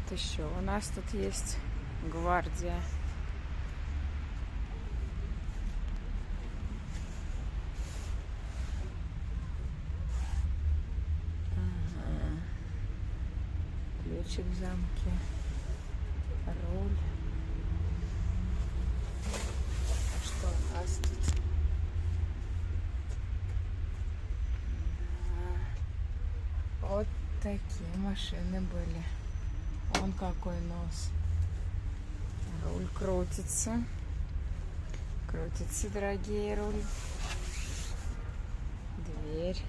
Вот еще у нас тут есть гвардия. Ага. Ключик в замке. Руль. Что у нас тут? Вот такие машины были. Вон какой нос. Руль крутится. Крутится, дорогие, руль. Дверь.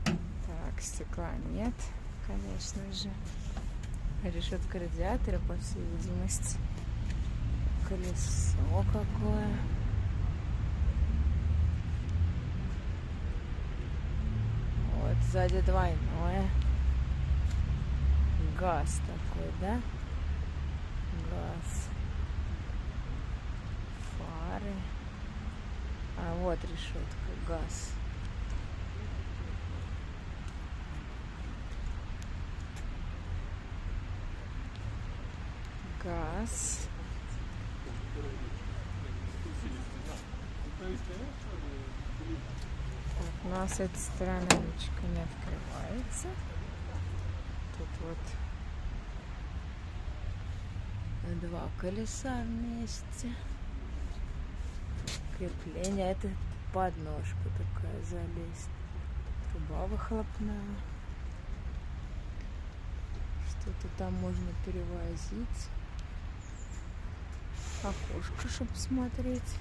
Так, стекла нет, конечно же. Решетка радиатора, по всей видимости. Колесо какое. Вот сзади двойное. Газ такой, да? Газ. Фары. А вот решетка, газ. Газ. Так, у нас с этой стороны ручка не открывается. Тут вот два колеса вместе. Крепление. Это подножка такая залезть. Труба выхлопная. Что-то там можно перевозить. Окошко, чтобы смотреть.